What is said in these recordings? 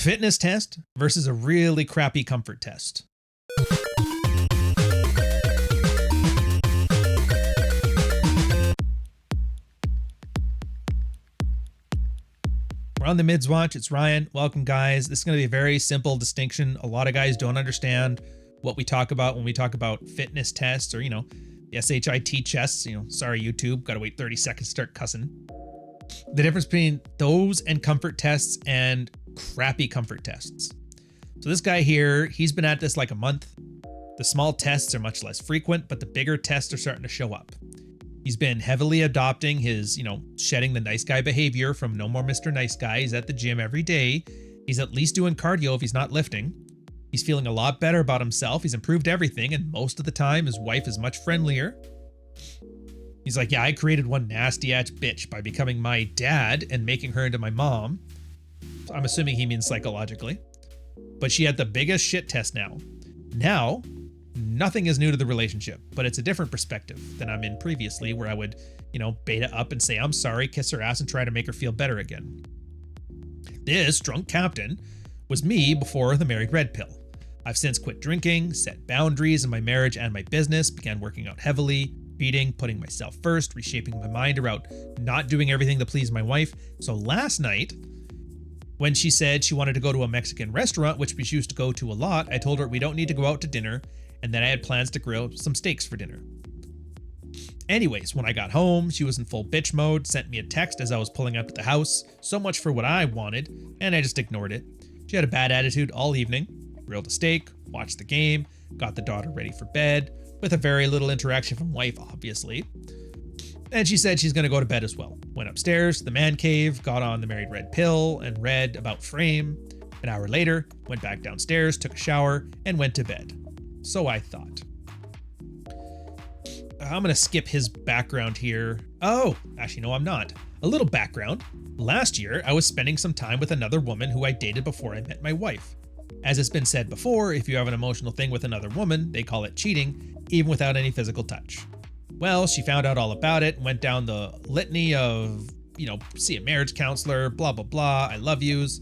fitness test versus a really crappy comfort test. We're on the Mids Watch. It's Ryan. Welcome, guys. This is going to be a very simple distinction. A lot of guys don't understand what we talk about when we talk about fitness tests or, the SHIT tests. Sorry, YouTube. Got to wait 30 seconds to start cussing. The difference between those and comfort tests and crappy comfort tests. So this guy here, he's been at this like a month. The small tests are much less frequent, but the bigger tests are starting to show up. He's been heavily adopting his, shedding the nice guy behavior from No More Mr. Nice Guy. He's at the gym every day. He's at least doing cardio if he's not lifting. He's feeling a lot better about himself. He's improved everything, and most of the time, his wife is much friendlier. He's like, yeah, I created one nasty-ass bitch by becoming my dad and making her into my mom. So I'm assuming he means psychologically. But she had the biggest shit test now. Now, nothing is new to the relationship, but it's a different perspective than I'm in previously, where I would, beta up and say, I'm sorry, kiss her ass, and try to make her feel better again. This drunk captain was me before the married red pill. I've since quit drinking, set boundaries in my marriage and my business, began working out heavily, reading, putting myself first, reshaping my mind around not doing everything to please my wife. So last night, when she said she wanted to go to a Mexican restaurant, which we used to go to a lot, I told her we don't need to go out to dinner and that I had plans to grill some steaks for dinner. Anyways, when I got home, she was in full bitch mode, sent me a text as I was pulling up at the house. So much for what I wanted, and I just ignored it. She had a bad attitude all evening, grilled a steak, watched the game, got the daughter ready for bed, with a very little interaction from wife, obviously. And she said she's going to go to bed as well. Went upstairs to the man cave, got on the married red pill, and read about Frame. An hour later, went back downstairs, took a shower, and went to bed. So I thought. I'm going to skip his background here. Oh, actually, no, I'm not. A little background. Last year, I was spending some time with another woman who I dated before I met my wife. As it's been said before, if you have an emotional thing with another woman, they call it cheating, even without any physical touch. Well, she found out all about it, went down the litany of, see a marriage counselor, blah, blah, blah, I love yous.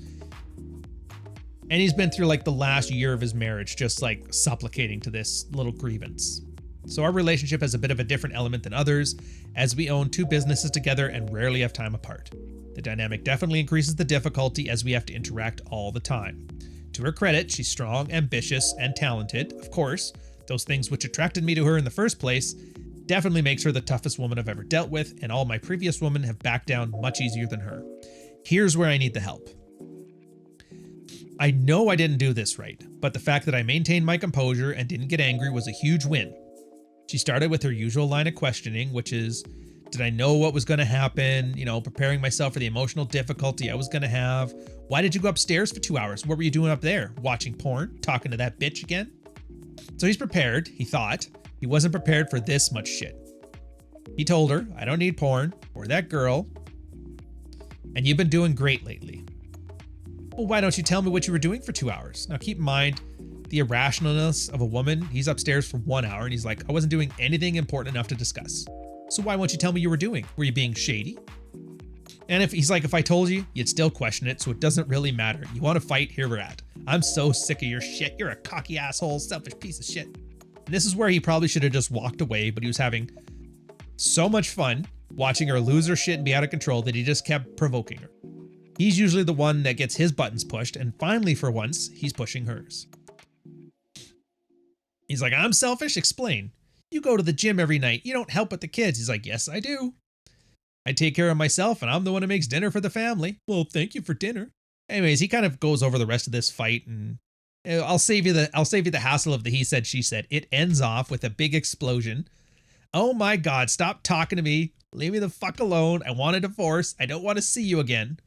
And he's been through like the last year of his marriage, just like supplicating to this little grievance. So our relationship has a bit of a different element than others, as we own two businesses together and rarely have time apart. The dynamic definitely increases the difficulty as we have to interact all the time. To her credit, she's strong, ambitious, and talented. Of course, those things which attracted me to her in the first place definitely makes her the toughest woman I've ever dealt with, and all my previous women have backed down much easier than her. Here's where I need the help. I know I didn't do this right, but the fact that I maintained my composure and didn't get angry was a huge win. She started with her usual line of questioning, which is, did I know what was going to happen? Preparing myself for the emotional difficulty I was going to have. Why did you go upstairs for 2 hours? What were you doing up there? Watching porn? Talking to that bitch again? So he's prepared, he thought. He wasn't prepared for this much shit. He told her, I don't need porn, or that girl, and you've been doing great lately. Well, why don't you tell me what you were doing for 2 hours? Now keep in mind the irrationalness of a woman. He's upstairs for 1 hour and he's like, I wasn't doing anything important enough to discuss. So why won't you tell me you were doing? Were you being shady? And if he's like, if I told you, you'd still question it, so it doesn't really matter. You want to fight? Here we're at. I'm so sick of your shit. You're a cocky asshole, selfish piece of shit. And this is where he probably should have just walked away, but he was having so much fun watching her lose her shit and be out of control that he just kept provoking her. He's usually the one that gets his buttons pushed, and finally, for once, he's pushing hers. He's like, I'm selfish? Explain. You go to the gym every night. You don't help with the kids. He's like, yes, I do. I take care of myself, and I'm the one who makes dinner for the family. Well, thank you for dinner. Anyways, he kind of goes over the rest of this fight, and I'll save you the hassle of the he said, she said. It ends off with a big explosion. Oh my God, stop talking to me. Leave me the fuck alone. I want a divorce. I don't want to see you again.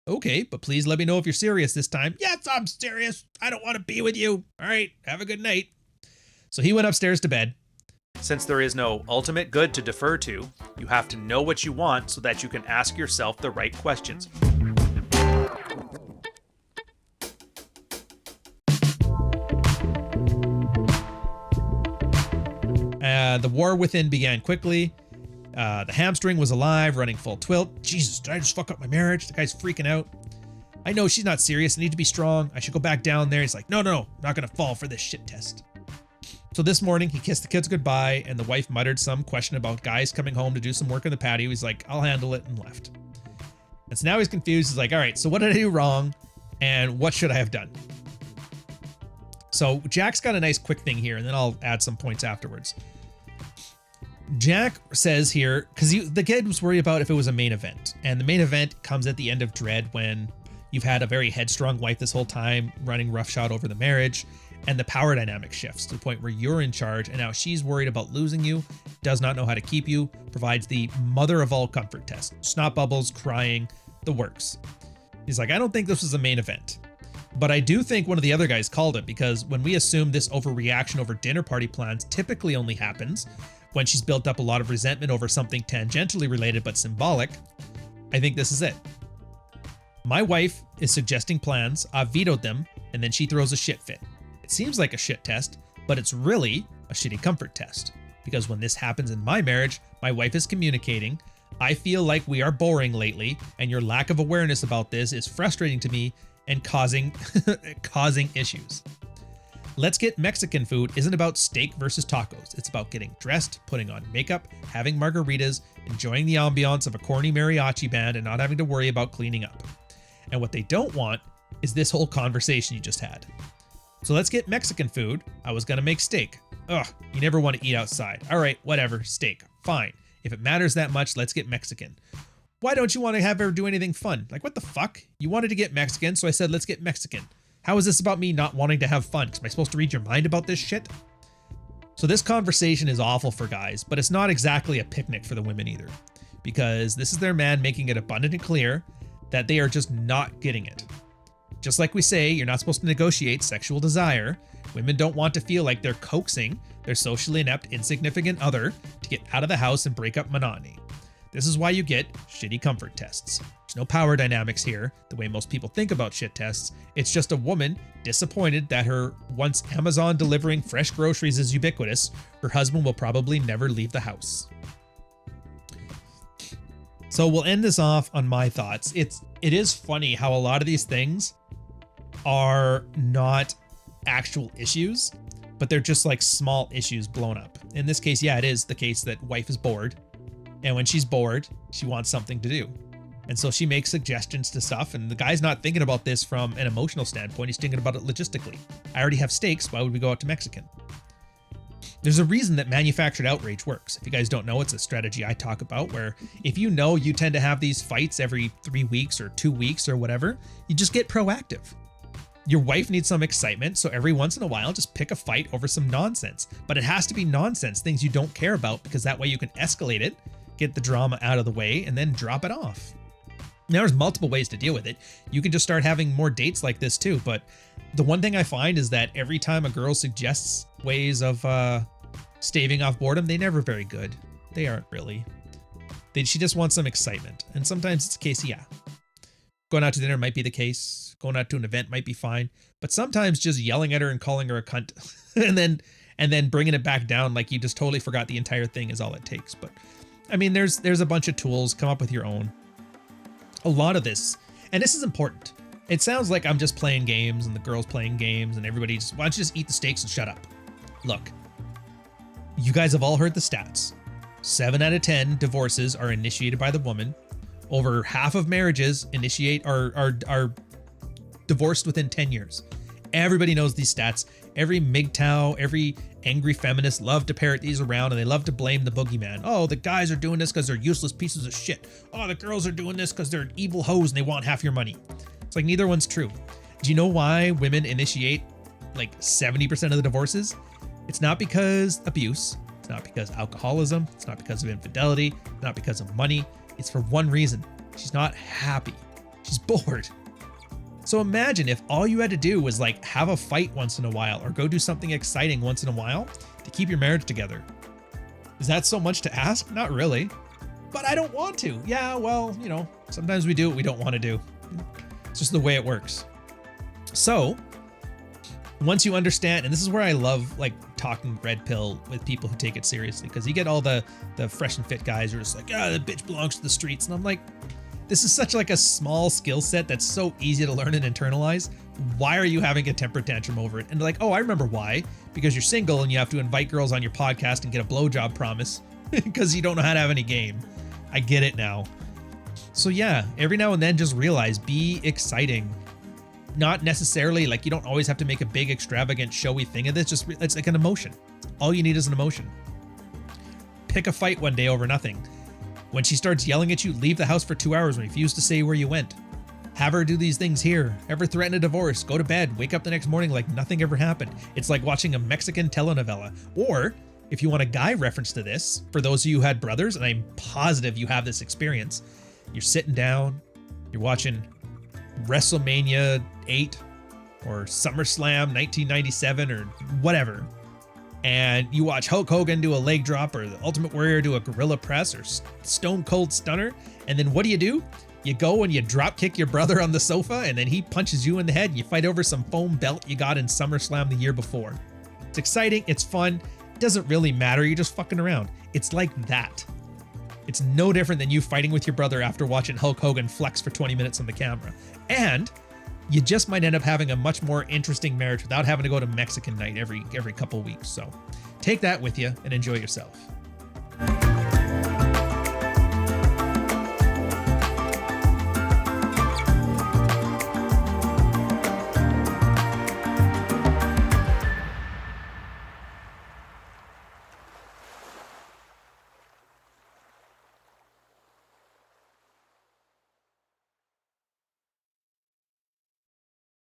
Okay, but please let me know if you're serious this time. Yes, I'm serious. I don't want to be with you. All right, have a good night. So he went upstairs to bed. Since there is no ultimate good to defer to, you have to know what you want so that you can ask yourself the right questions. The war within began quickly. The hamstring was alive, running full tilt. Jesus, did I just fuck up my marriage? The guy's freaking out. I know she's not serious. I need to be strong. I should go back down there. He's like, no, I'm not going to fall for this shit test. So this morning he kissed the kids goodbye and the wife muttered some question about guys coming home to do some work on the patio. He's like, I'll handle it, and left. And so now he's confused. He's like, all right, so what did I do wrong? And what should I have done? So Jack's got a nice quick thing here, and then I'll add some points afterwards. Jack says here, because the kid was worried about if it was a main event. And the main event comes at the end of Dread when you've had a very headstrong wife this whole time running roughshod over the marriage, and the power dynamic shifts to the point where you're in charge, and now she's worried about losing you, does not know how to keep you, provides the mother of all comfort test. Snot bubbles, crying, the works. He's like, I don't think this was a main event. But I do think one of the other guys called it, because when we assume this overreaction over dinner party plans typically only happens when she's built up a lot of resentment over something tangentially related but symbolic, I think this is it. My wife is suggesting plans, I've vetoed them, and then she throws a shit fit. It seems like a shit test, but it's really a shitty comfort test. Because when this happens in my marriage, my wife is communicating, I feel like we are boring lately, and your lack of awareness about this is frustrating to me and causing issues. Let's Get Mexican Food isn't about steak versus tacos. It's about getting dressed, putting on makeup, having margaritas, enjoying the ambiance of a corny mariachi band, and not having to worry about cleaning up. And what they don't want is this whole conversation you just had. So let's get Mexican food. I was gonna make steak. Ugh, you never want to eat outside. All right, whatever, steak, fine. If it matters that much, let's get Mexican. Why don't you want to have her do anything fun? Like, what the fuck? You wanted to get Mexican, so I said, let's get Mexican. How is this about me not wanting to have fun? Am I supposed to read your mind about this shit? So this conversation is awful for guys, but it's not exactly a picnic for the women either. Because this is their man making it abundantly clear that they are just not getting it. Just like we say, you're not supposed to negotiate sexual desire. Women don't want to feel like they're coaxing their socially inept, insignificant other to get out of the house and break up monotony. This is why you get shitty comfort tests. There's no power dynamics here, the way most people think about shit tests. It's just a woman disappointed that her once Amazon delivering fresh groceries is ubiquitous. Her husband will probably never leave the house. So we'll end this off on my thoughts. It is funny how a lot of these things are not actual issues, but they're just like small issues blown up. In this case, yeah, it is the case that wife is bored. And when she's bored, she wants something to do. And so she makes suggestions to stuff. And the guy's not thinking about this from an emotional standpoint. He's thinking about it logistically. I already have steaks. Why would we go out to Mexican? There's a reason that manufactured outrage works. If you guys don't know, it's a strategy I talk about where if you know you tend to have these fights every 3 weeks or 2 weeks or whatever, you just get proactive. Your wife needs some excitement, so every once in a while, just pick a fight over some nonsense. But it has to be nonsense, things you don't care about, because that way you can escalate it, get the drama out of the way, and then drop it off. Now, there's multiple ways to deal with it. You can just start having more dates like this too, but the one thing I find is that every time a girl suggests ways of staving off boredom, they're never very good. They aren't really. She just wants some excitement. And sometimes it's the case, yeah. Going out to dinner might be the case. Going out to an event might be fine. But sometimes just yelling at her and calling her a cunt and then bringing it back down like you just totally forgot the entire thing is all it takes. But I mean, there's a bunch of tools. Come up with your own. A lot of this, and this is important. It sounds like I'm just playing games and the girl's playing games and everybody just, why don't you just eat the steaks and shut up? Look, you guys have all heard the stats. 7 out of 10 divorces are initiated by the woman. Over half of marriages are divorced within 10 years. Everybody knows these stats. Every MGTOW, every angry feminist love to parrot these around, and they love to blame the boogeyman. Oh, the guys are doing this because they're useless pieces of shit. Oh, the girls are doing this because they're evil hoes and they want half your money. It's like neither one's true. Do you know why women initiate like 70% of the divorces? It's not because abuse. It's not because alcoholism. It's not because of infidelity. It's not because of money. It's for one reason. She's not happy. She's bored. So imagine if all you had to do was like have a fight once in a while or go do something exciting once in a while to keep your marriage together. Is that so much to ask? Not really. But I don't want to. Yeah, well, you know, sometimes we do what we don't want to do. It's just the way it works. So once you understand, and this is where I love like talking red pill with people who take it seriously, because you get all the fresh and fit guys who are just like, the bitch belongs to the streets. And I'm like, This is such like a small skill set that's so easy to learn and internalize. Why are you having a temper tantrum over it? And like, oh, I remember why. Because you're single and you have to invite girls on your podcast and get a blowjob promise because you don't know how to have any game. I get it now. So yeah, every now and then just realize, be exciting. Not necessarily like you don't always have to make a big, extravagant, showy thing of this. Just it's like an emotion. All you need is an emotion. Pick a fight one day over nothing. When she starts yelling at you, leave the house for 2 hours and refuse to say where you went. Have her do these things here. Ever threaten a divorce, go to bed, wake up the next morning like nothing ever happened. It's like watching a Mexican telenovela. Or if you want a guy reference to this, for those of you who had brothers, and I'm positive you have this experience, you're sitting down, you're watching WrestleMania 8 or SummerSlam 1997 or whatever, and you watch Hulk Hogan do a leg drop or the Ultimate Warrior do a gorilla press or Stone Cold Stunner, and then what do? You go and you drop kick your brother on the sofa, and then he punches you in the head and you fight over some foam belt you got in SummerSlam the year before. It's exciting, it's fun, it doesn't really matter, you're just fucking around. It's like that. It's no different than you fighting with your brother after watching Hulk Hogan flex for 20 minutes on the camera. And you just might end up having a much more interesting marriage without having to go to Mexican night every couple weeks. So take that with you and enjoy yourself.